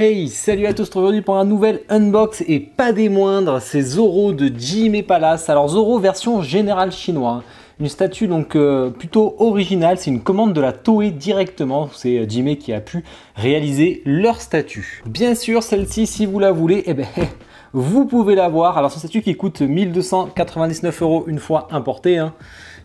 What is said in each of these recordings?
Hey, salut à tous, aujourd'hui pour un nouvel unbox et pas des moindres, c'est Zoro de Jime Palace. Alors Zoro version générale chinois, une statue donc plutôt originale, c'est une commande de la Toei directement, c'est Jime qui a pu réaliser leur statue. Bien sûr celle-ci si vous la voulez, eh ben, vous pouvez l'avoir. Alors c'est une statue qui coûte 1299 € une fois importée, hein.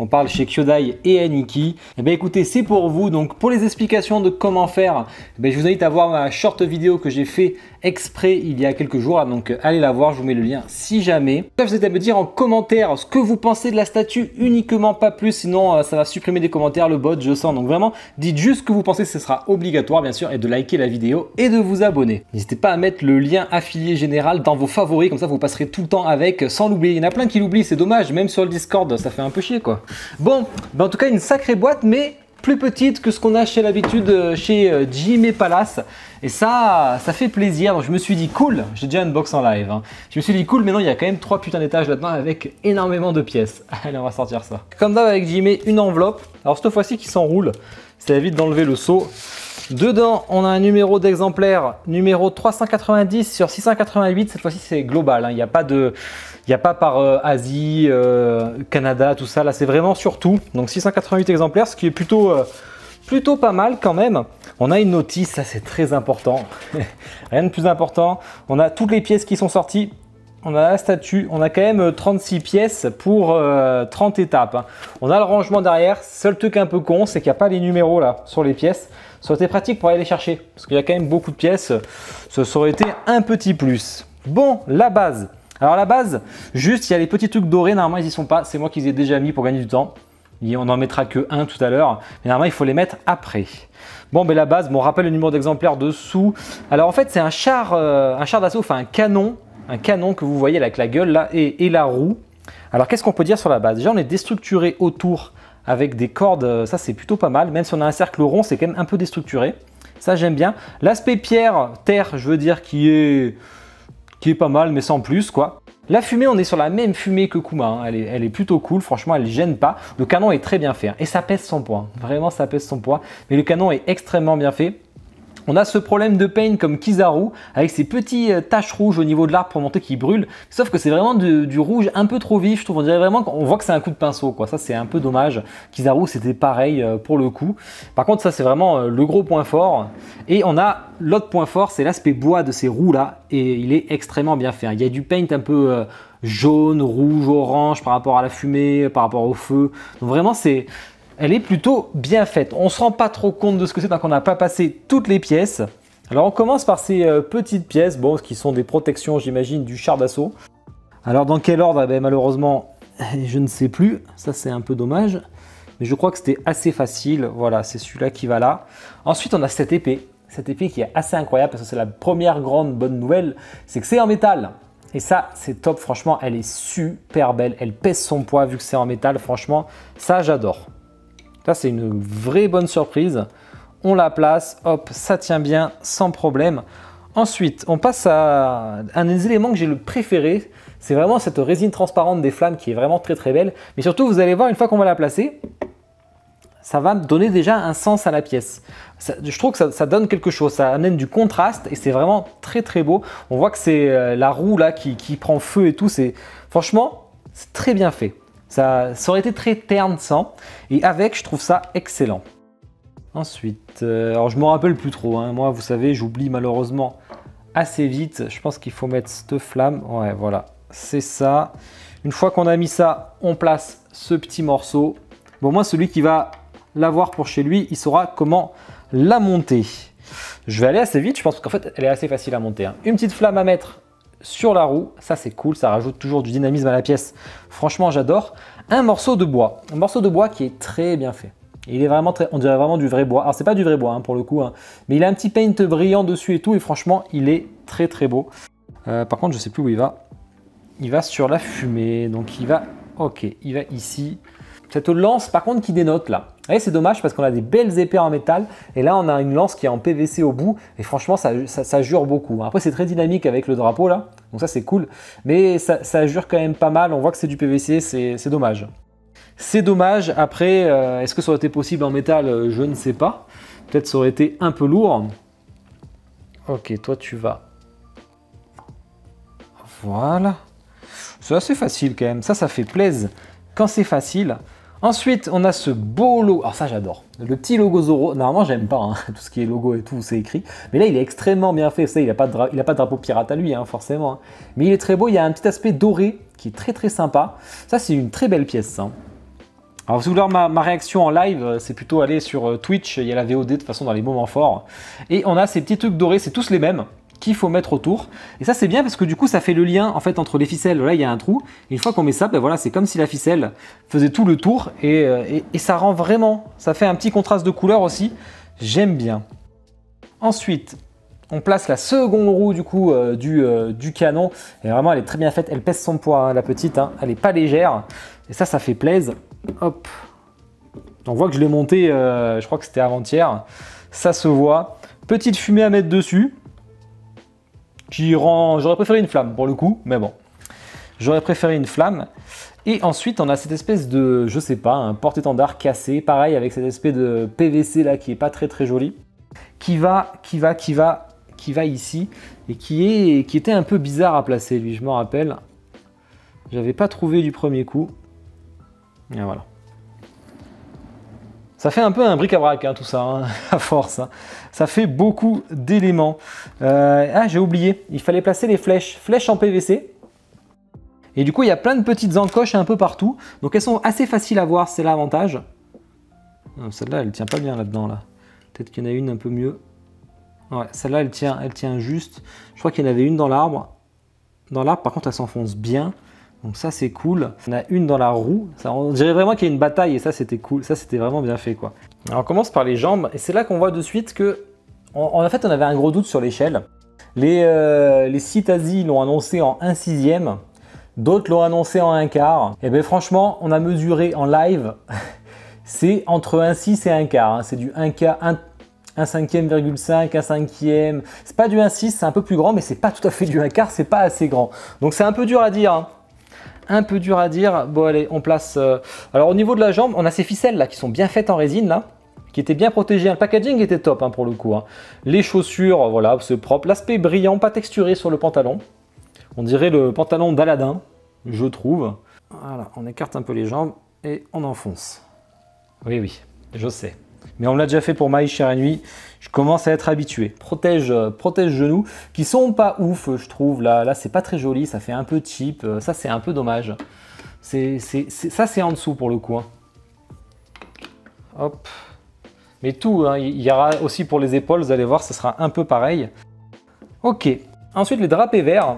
On parle chez Kyodai et Aniki. Et bien écoutez, c'est pour vous. Donc pour les explications de comment faire, je vous invite à voir ma short vidéo que j'ai fait exprès il y a quelques jours. Donc allez la voir, je vous mets le lien si jamais. Je vous invite à me dire en commentaire ce que vous pensez de la statue uniquement, pas plus. Sinon ça va supprimer des commentaires, le bot, je sens. Donc vraiment, dites juste ce que vous pensez, ce sera obligatoire bien sûr. Et de liker la vidéo et de vous abonner. N'hésitez pas à mettre le lien affilié général dans vos favoris. Comme ça vous passerez tout le temps avec sans l'oublier. Il y en a plein qui l'oublient, c'est dommage. Même sur le Discord, ça fait un peu chier quoi. Bon, en tout cas une sacrée boîte, mais plus petite que ce qu'on a chez l'habitude chez Jime Palace. Et ça fait plaisir. Donc je me suis dit cool, j'ai déjà unbox en live. Hein. Je me suis dit cool, mais non, il y a quand même 3 putains d'étages là-dedans avec énormément de pièces. Allez, on va sortir ça. Comme d'hab avec Jime, une enveloppe. Alors cette fois-ci qui s'enroule, ça évite d'enlever le seau. Dedans, on a un numéro d'exemplaire, numéro 390 sur 688. Cette fois-ci, c'est global. Hein. Il n'y a pas par Asie, Canada, tout ça. Là, c'est vraiment sur tout. Donc 688 exemplaires, ce qui est plutôt pas mal quand même. On a une notice, ça c'est très important. Rien de plus important. On a toutes les pièces qui sont sorties. On a la statue, on a quand même 36 pièces pour 30 étapes. Hein. On a le rangement derrière. Seul truc un peu con, c'est qu'il n'y a pas les numéros là sur les pièces. Ça aurait été pratique pour aller les chercher, parce qu'il y a quand même beaucoup de pièces. Ça aurait été un petit plus. Bon, la base. Alors la base, juste il y a les petits trucs dorés, normalement ils n'y sont pas. C'est moi qui les ai déjà mis pour gagner du temps. Et on n'en mettra que un tout à l'heure. Mais normalement il faut les mettre après. Bon, la base, on rappelle le numéro d'exemplaire dessous. Alors en fait c'est un char d'assaut, enfin un canon que vous voyez avec la gueule là et la roue. Alors qu'est-ce qu'on peut dire sur la base? Déjà on est déstructuré autour avec des cordes, ça c'est plutôt pas mal. Même si on a un cercle rond, c'est quand même un peu déstructuré. Ça j'aime bien. L'aspect terre, je veux dire qui est pas mal mais sans plus quoi. La fumée, on est sur la même fumée que Kuma, hein. Elle est plutôt cool, franchement elle ne gêne pas. Le canon est très bien fait hein. Et ça pèse son poids, vraiment ça pèse son poids. Mais le canon est extrêmement bien fait. On a ce problème de paint comme Kizaru avec ces petits taches rouges au niveau de l'arbre pour montrer qu'il brûle. Sauf que c'est vraiment du rouge un peu trop vif, je trouve. On dirait vraiment qu'on voit que c'est un coup de pinceau, quoi. Ça, c'est un peu dommage. Kizaru, c'était pareil pour le coup. Par contre, ça, c'est vraiment le gros point fort. Et on a l'autre point fort, c'est l'aspect bois de ces roues-là. Et il est extrêmement bien fait. Il y a du paint un peu jaune, rouge, orange par rapport à la fumée, par rapport au feu. Donc vraiment, elle est plutôt bien faite. On ne se rend pas trop compte de ce que c'est tant qu'on n'a pas passé toutes les pièces. Alors on commence par ces petites pièces, bon, qui sont des protections, j'imagine, du char d'assaut. Alors dans quel ordre? Malheureusement, je ne sais plus. Ça c'est un peu dommage. Mais je crois que c'était assez facile. Voilà, c'est celui-là qui va là. Ensuite, on a cette épée. Cette épée qui est assez incroyable parce que c'est la première grande bonne nouvelle. C'est que c'est en métal. Et ça, c'est top. Franchement, elle est super belle. Elle pèse son poids vu que c'est en métal. Franchement, ça, j'adore. Ça, c'est une vraie bonne surprise. On la place, hop, ça tient bien sans problème. Ensuite, on passe à un des éléments que j'ai le préféré. C'est vraiment cette résine transparente des flammes qui est vraiment très très belle. Mais surtout, vous allez voir, une fois qu'on va la placer, ça va donner déjà un sens à la pièce. Je trouve que ça donne quelque chose, ça amène du contraste et c'est vraiment très très beau. On voit que c'est la roue là qui prend feu et tout. Franchement, c'est très bien fait. Ça aurait été très terne sans, et avec, je trouve ça excellent. Ensuite, alors je me rappelle plus trop, hein. Moi, vous savez, j'oublie malheureusement assez vite. Je pense qu'il faut mettre cette flamme. Ouais, voilà, c'est ça. Une fois qu'on a mis ça, on place ce petit morceau. Bon, moi, celui qui va l'avoir pour chez lui, il saura comment la monter. Je vais aller assez vite, je pense qu'en fait, elle est assez facile à monter, hein. Une petite flamme à mettre sur la roue, ça c'est cool, ça rajoute toujours du dynamisme à la pièce. Franchement, j'adore. Un morceau de bois qui est très bien fait. Il est vraiment on dirait vraiment du vrai bois. Alors c'est pas du vrai bois hein, pour le coup, hein, mais il a un petit paint brillant dessus et tout, et franchement, il est très très beau. Par contre, je sais plus où il va. Il va sur la fumée, donc il va ici. Cette lance par contre qui dénote là. Vous voyez, c'est dommage parce qu'on a des belles épées en métal et là on a une lance qui est en PVC au bout et franchement ça jure beaucoup. Après c'est très dynamique avec le drapeau là, donc ça c'est cool, mais ça jure quand même pas mal. On voit que c'est du PVC, c'est dommage. C'est dommage. Après, est-ce que ça aurait été possible en métal? Je ne sais pas. Peut-être ça aurait été un peu lourd. Ok, toi tu vas. Voilà. C'est assez facile quand même. Ça fait plaisir quand c'est facile. Ensuite, on a ce beau logo. Alors ça, j'adore. Le petit logo Zoro. Normalement, j'aime pas hein, tout ce qui est logo et tout, c'est écrit. Mais là, il est extrêmement bien fait. Vous savez, il n'a pas de drapeau pirate à lui, hein, forcément. Hein. Mais il est très beau. Il y a un petit aspect doré qui est très très sympa. Ça, c'est une très belle pièce. Hein. Alors, si vous voulez ma réaction en live, c'est plutôt aller sur Twitch. Il y a la VOD de toute façon dans les moments forts. Et on a ces petits trucs dorés. C'est tous les mêmes qu'il faut mettre autour. Et ça, c'est bien parce que du coup, ça fait le lien en fait entre les ficelles. Là, il y a un trou. Et une fois qu'on met ça, ben voilà, c'est comme si la ficelle faisait tout le tour. Et ça rend vraiment, ça fait un petit contraste de couleur aussi. J'aime bien. Ensuite, on place la seconde roue du coup du canon. Et vraiment, elle est très bien faite. Elle pèse son poids, hein, la petite. Hein. Elle n'est pas légère. Et ça fait plaisir. Hop. On voit que je l'ai monté, je crois que c'était avant-hier. Ça se voit. Petite fumée à mettre dessus. Qui rend... J'aurais préféré une flamme pour le coup, mais bon. J'aurais préféré une flamme. Et ensuite, on a cette espèce de, je sais pas, un porte-étendard cassé. Pareil, avec cette espèce de PVC là qui est pas très très joli. Qui va ici. Et qui était un peu bizarre à placer, lui, je me rappelle. J'avais pas trouvé du premier coup. Et voilà. Ça fait un peu un bric-à-brac, hein, tout ça, hein, à force. Hein. Ça fait beaucoup d'éléments. Ah, j'ai oublié. Il fallait placer les flèches. Flèches en PVC. Et du coup, il y a plein de petites encoches un peu partout. Donc, elles sont assez faciles à voir. C'est l'avantage. Celle-là, elle tient pas bien là-dedans. Là. Peut-être qu'il y en a une un peu mieux. Ouais, celle-là, elle tient juste. Je crois qu'il y en avait une dans l'arbre. Dans l'arbre, par contre, elle s'enfonce bien. Donc ça c'est cool. On a une dans la roue. Ça, on dirait vraiment qu'il y a une bataille et ça c'était cool. Ça c'était vraiment bien fait quoi. Alors on commence par les jambes et c'est là qu'on voit de suite que en fait on avait un gros doute sur l'échelle. Les sites Asie l'ont annoncé en 1/6. D'autres l'ont annoncé en 1/4. Et bien franchement on a mesuré en live. C'est entre 1/6 et 1/4. Hein. C'est du 1/4. 1/5,5, 1/5. C'est pas du 1/6, c'est un peu plus grand, mais c'est pas tout à fait du 1/4, c'est pas assez grand. Donc c'est un peu dur à dire. Hein. Un peu dur à dire. Bon allez, on place... Alors au niveau de la jambe, on a ces ficelles là qui sont bien faites en résine là, qui étaient bien protégées. Le packaging était top hein, pour le coup. Hein. Les chaussures, voilà, c'est propre. L'aspect brillant, pas texturé sur le pantalon. On dirait le pantalon d'Aladin, je trouve. Voilà, on écarte un peu les jambes et on enfonce. Oui, oui, je sais. Mais on l'a déjà fait pour Maï Cher et Nuit. Je commence à être habitué. Protège genoux, qui sont pas ouf, je trouve. Là c'est pas très joli, ça fait un peu cheap. Ça, c'est un peu dommage. Ça, c'est en dessous pour le coup. Hein. Hop. Mais tout, hein, il y aura aussi pour les épaules, vous allez voir, ce sera un peu pareil. Ok. Ensuite, les drapés verts.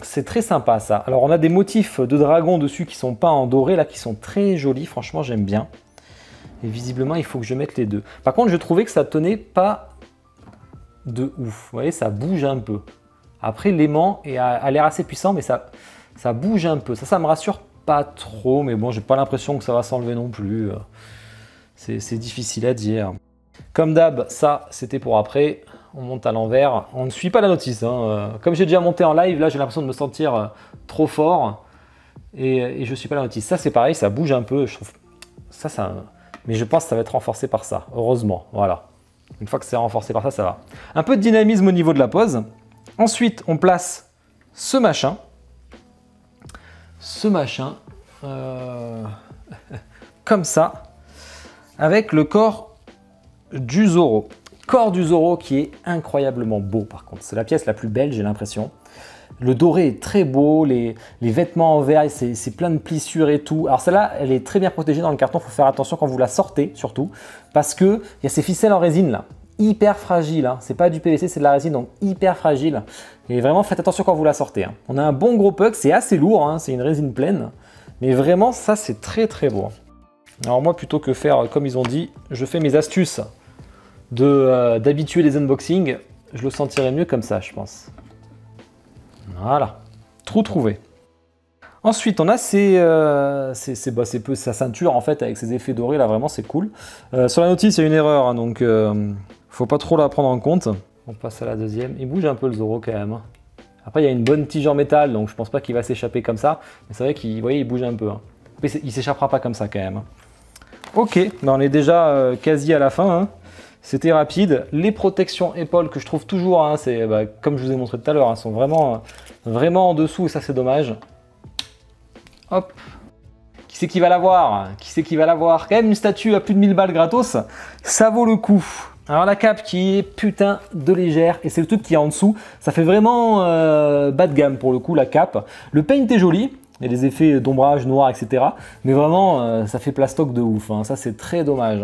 C'est très sympa ça. Alors, on a des motifs de dragon dessus qui sont peints en doré, là, qui sont très jolis. Franchement, j'aime bien. Et visiblement, il faut que je mette les deux. Par contre, je trouvais que ça tenait pas de ouf. Vous voyez, ça bouge un peu. Après, l'aimant a l'air assez puissant, mais ça bouge un peu. Ça me rassure pas trop. Mais bon, j'ai pas l'impression que ça va s'enlever non plus. C'est difficile à dire. Comme d'hab, ça, c'était pour après. On monte à l'envers. On ne suit pas la notice. Hein. Comme j'ai déjà monté en live, là, j'ai l'impression de me sentir trop fort. Et je ne suis pas la notice. Ça, c'est pareil, ça bouge un peu. Je trouve ça... Mais je pense que ça va être renforcé par ça, heureusement, voilà. Une fois que c'est renforcé par ça, ça va. Un peu de dynamisme au niveau de la pose. Ensuite, on place ce machin. Comme ça, avec le corps du Zoro. Corps du Zoro qui est incroyablement beau par contre. C'est la pièce la plus belle, j'ai l'impression. Le doré est très beau, les vêtements en verre, c'est plein de plissures et tout. Alors celle-là, elle est très bien protégée dans le carton, il faut faire attention quand vous la sortez surtout, parce qu'il y a ces ficelles en résine là, hyper fragiles. Hein. C'est pas du PVC, c'est de la résine, donc hyper fragile. Et vraiment, faites attention quand vous la sortez. Hein. On a un bon gros puck, c'est assez lourd, hein, c'est une résine pleine, mais vraiment, ça c'est très très beau. Alors moi, plutôt que faire comme ils ont dit, je fais mes astuces d'habituer les unboxings, je le sentirais mieux comme ça, je pense. Voilà, trou trouvé. Ensuite, on a sa ceinture en fait avec ses effets dorés là, vraiment c'est cool. Sur la notice, il y a une erreur, hein, donc faut pas trop la prendre en compte. On passe à la deuxième. Il bouge un peu le Zoro quand même. Hein. Après, il y a une bonne tige en métal, donc je pense pas qu'il va s'échapper comme ça. Mais c'est vrai qu'il bouge un peu. Hein. Mais il s'échappera pas comme ça quand même. Hein. Ok, ben on est déjà quasi à la fin. Hein. C'était rapide. Les protections épaules que je trouve toujours, hein, c'est comme je vous ai montré tout à l'heure, hein, sont vraiment, vraiment en dessous et ça c'est dommage. Hop. Qui c'est qui va l'avoir? Qui c'est qui va l'avoir? Quand même une statue à plus de 1000 balles gratos, ça vaut le coup. Alors la cape qui est putain de légère et c'est le truc qui est en dessous. Ça fait vraiment bas de gamme pour le coup la cape. Le paint est joli. Il y a des effets d'ombrage, noir, etc. Mais vraiment, ça fait plastoc de ouf. Hein. Ça, c'est très dommage.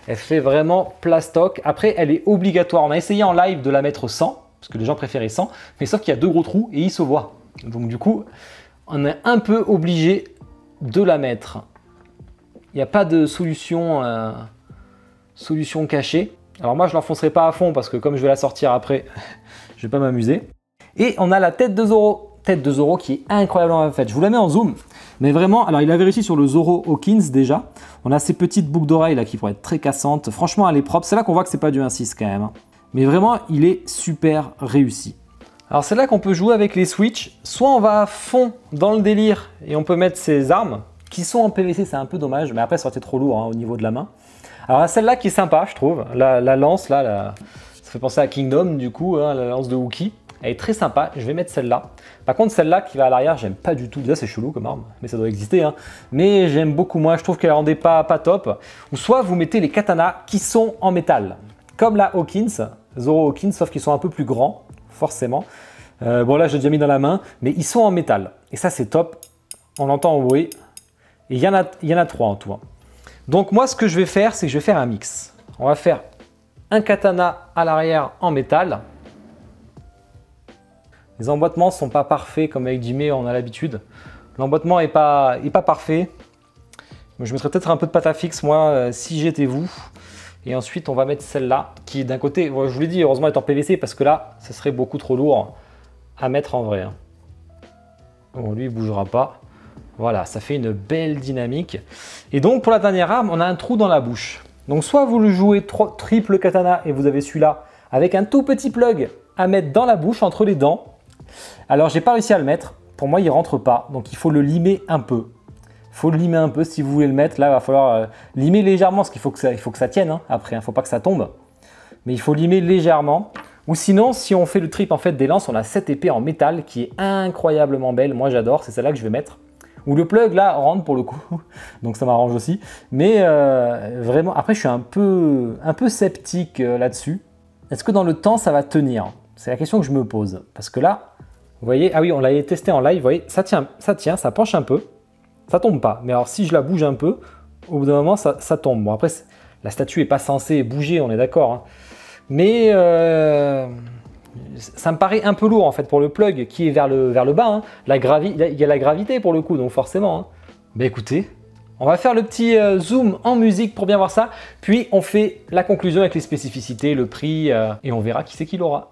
Elle fait vraiment plastoc. Après, elle est obligatoire. On a essayé en live de la mettre sans, parce que les gens préféraient sans. Mais sauf qu'il y a 2 gros trous et ils se voient. Donc du coup, on est un peu obligé de la mettre. Il n'y a pas de solution, solution cachée. Alors moi, je ne l'enfoncerai pas à fond, parce que comme je vais la sortir après, je ne vais pas m'amuser. Et on a la tête de Zoro. Tête de Zoro qui est incroyablement faite. Je vous la mets en zoom, mais vraiment, alors il avait réussi sur le Zoro Hawkins déjà. On a ces petites boucles d'oreilles là qui pourraient être très cassantes. Franchement, elle est propre. C'est là qu'on voit que c'est pas du 1.6 quand même. Hein. Mais vraiment, il est super réussi. Alors c'est là qu'on peut jouer avec les switches. Soit on va à fond dans le délire et on peut mettre ses armes qui sont en PVC, c'est un peu dommage, mais après ça aurait été trop lourd hein, au niveau de la main. Alors celle-là qui est sympa, je trouve. La lance là, ça fait penser à Kingdom du coup, hein, la lance de Wookie. Elle est très sympa, je vais mettre celle-là. Par contre, celle-là qui va à l'arrière, j'aime pas du tout. Déjà, c'est chelou comme arme, mais ça doit exister. Hein. Mais j'aime beaucoup moins, je trouve qu'elle rendait pas top. Ou soit vous mettez les katanas qui sont en métal. Comme la Hawkins, Zoro Hawkins, sauf qu'ils sont un peu plus grands, forcément. Bon là, j'ai déjà mis dans la main, mais ils sont en métal. Et ça, c'est top. On l'entend en bruit. Et il y en a 3 en tout. Hein. Donc moi, ce que je vais faire, c'est que je vais faire un mix. On va faire un katana à l'arrière en métal. Les emboîtements ne sont pas parfaits comme avec Jimé on a l'habitude. L'emboîtement n'est pas parfait. Je mettrais peut-être un peu de pâte à fixe moi si j'étais vous. Et ensuite on va mettre celle-là qui d'un côté, je vous l'ai dit, heureusement elle est en PVC parce que là ce serait beaucoup trop lourd à mettre en vrai. Bon lui il ne bougera pas. Voilà, ça fait une belle dynamique. Et donc pour la dernière arme, on a un trou dans la bouche. Donc soit vous le jouez triple katana et vous avez celui-là avec un tout petit plug à mettre dans la bouche entre les dents. Alors j'ai pas réussi à le mettre, pour moi il rentre pas, donc il faut le limer un peu. Il faut le limer un peu si vous voulez le mettre, là il va falloir limer légèrement parce qu'il faut que ça tienne hein, après, il ne faut pas que ça tombe. Mais il faut limer légèrement, ou sinon si on fait le trip en fait des lances, on a cette épée en métal qui est incroyablement belle, moi j'adore, c'est celle-là que je vais mettre. Ou le plug là rentre pour le coup, donc ça m'arrange aussi. Mais vraiment, après je suis un peu sceptique là-dessus. Est-ce que dans le temps ça va tenir? C'est la question que je me pose. Parce que là, vous voyez, ah oui, on l'a testé en live, vous voyez, ça tient, ça penche un peu, ça tombe pas. Mais alors si je la bouge un peu, au bout d'un moment, ça tombe. Bon après, la statue n'est pas censée bouger, on est d'accord. Hein. Mais ça me paraît un peu lourd en fait pour le plug qui est vers le bas. Hein. Il y a la gravité pour le coup, donc forcément. Hein. Ben écoutez, on va faire le petit zoom en musique pour bien voir ça. Puis on fait la conclusion avec les spécificités, le prix, et on verra qui c'est qui l'aura.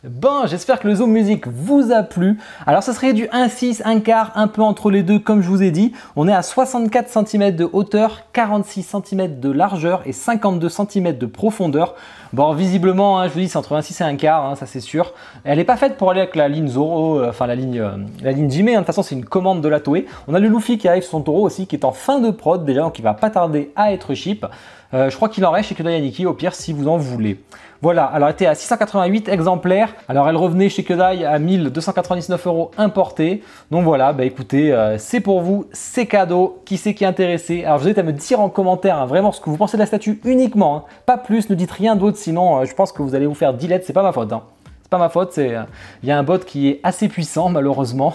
Bon, j'espère que le zoom musique vous a plu. Alors ce serait du 1,6, 1/4, un peu entre les deux comme je vous ai dit. On est à 64 cm de hauteur, 46 cm de largeur et 52 cm de profondeur. Bon, visiblement, hein, je vous dis, c'est entre 1,6 et 1/4, hein, ça c'est sûr. Elle n'est pas faite pour aller avec la ligne Zoro, enfin la ligne Jimé, hein. De toute façon c'est une commande de la Toei. On a le Luffy qui arrive sur son taureau aussi, qui est en fin de prod déjà, donc il va pas tarder à être ship. Je crois qu'il en reste chez Kyodai Aniki, au pire si vous en voulez. Voilà, alors elle était à 688 exemplaires. Alors elle revenait chez Kyodai à 1299 € importés. Donc voilà, bah écoutez, c'est pour vous, c'est cadeau. Qui c'est qui est intéressé? Alors je vous invite à me dire en commentaire hein, vraiment ce que vous pensez de la statue uniquement. Hein. Pas plus, ne dites rien d'autre, sinon je pense que vous allez vous faire delete, c'est pas ma faute. Hein. pas ma faute, il y a un bot qui est assez puissant malheureusement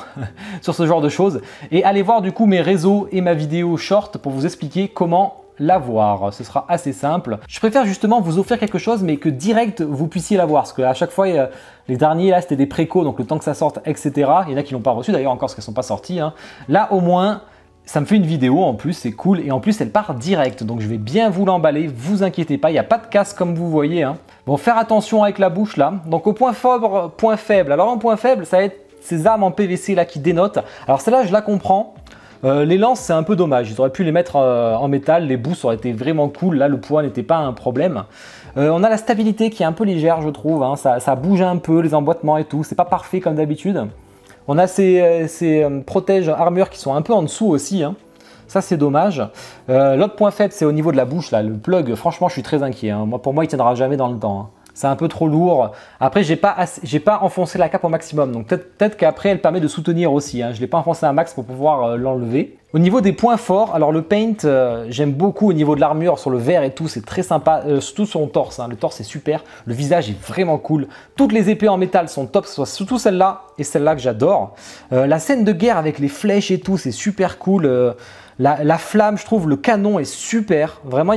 sur ce genre de choses. Et allez voir du coup mes réseaux et ma vidéo short pour vous expliquer comment l'avoir. Ce sera assez simple. Je préfère justement vous offrir quelque chose mais que direct vous puissiez l'avoir, parce qu'à chaque fois les derniers là c'était des précos, donc le temps que ça sorte, etc. Il y en a qui l'ont pas reçu d'ailleurs encore parce qu'elles sont pas sorties, hein. Là au moins ça me fait une vidéo en plus, c'est cool, et en plus elle part direct, donc je vais bien vous l'emballer, vous inquiétez pas, il n'y a pas de casse comme vous voyez, hein. Bon, faire attention avec la bouche là. Donc au point fort, point faible. Alors en point faible, ça va être ces armes en PVC là qui dénotent. Alors celle-là je la comprends. Les lances c'est un peu dommage, ils auraient pu les mettre en métal, les bouts ça aurait été vraiment cool, là le poids n'était pas un problème. On a la stabilité qui est un peu légère je trouve, hein. Ça bouge un peu, les emboîtements et tout, c'est pas parfait comme d'habitude. On a ces protèges armures qui sont un peu en dessous aussi, hein. Ça c'est dommage. L'autre point faible c'est au niveau de la bouche là, le plug, franchement je suis très inquiet, hein. Pour moi il tiendra jamais dans le temps, hein. C'est un peu trop lourd. Après j'ai pas enfoncé la cape au maximum, donc peut-être qu'après elle permet de soutenir aussi, hein. Je ne l'ai pas enfoncé à max pour pouvoir l'enlever. Au niveau des points forts, alors le paint, j'aime beaucoup au niveau de l'armure, sur le verre et tout, c'est très sympa, surtout sur le torse, hein. Le torse est super, le visage est vraiment cool. Toutes les épées en métal sont top, soit surtout celle-là et celle-là que j'adore. La scène de guerre avec les flèches et tout, c'est super cool. La flamme, je trouve, le canon est super. Vraiment,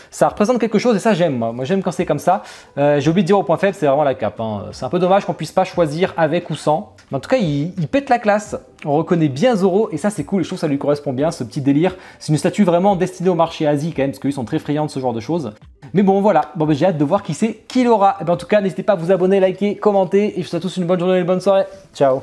ça représente quelque chose et ça, j'aime. Moi, j'aime quand c'est comme ça. J'ai oublié de dire au point faible, c'est vraiment la cape, hein. C'est un peu dommage qu'on puisse pas choisir avec ou sans. Mais en tout cas, il pète la classe. On reconnaît bien Zoro et ça, c'est cool. Et je trouve que ça lui correspond bien, ce petit délire. C'est une statue vraiment destinée au marché Asie quand même, parce qu'ils sont très friands de ce genre de choses. Mais bon, voilà. Bon, ben, j'ai hâte de voir qui c'est qui l'aura. En tout cas, n'hésitez pas à vous abonner, liker, commenter. Et je vous souhaite à tous une bonne journée et une bonne soirée. Ciao.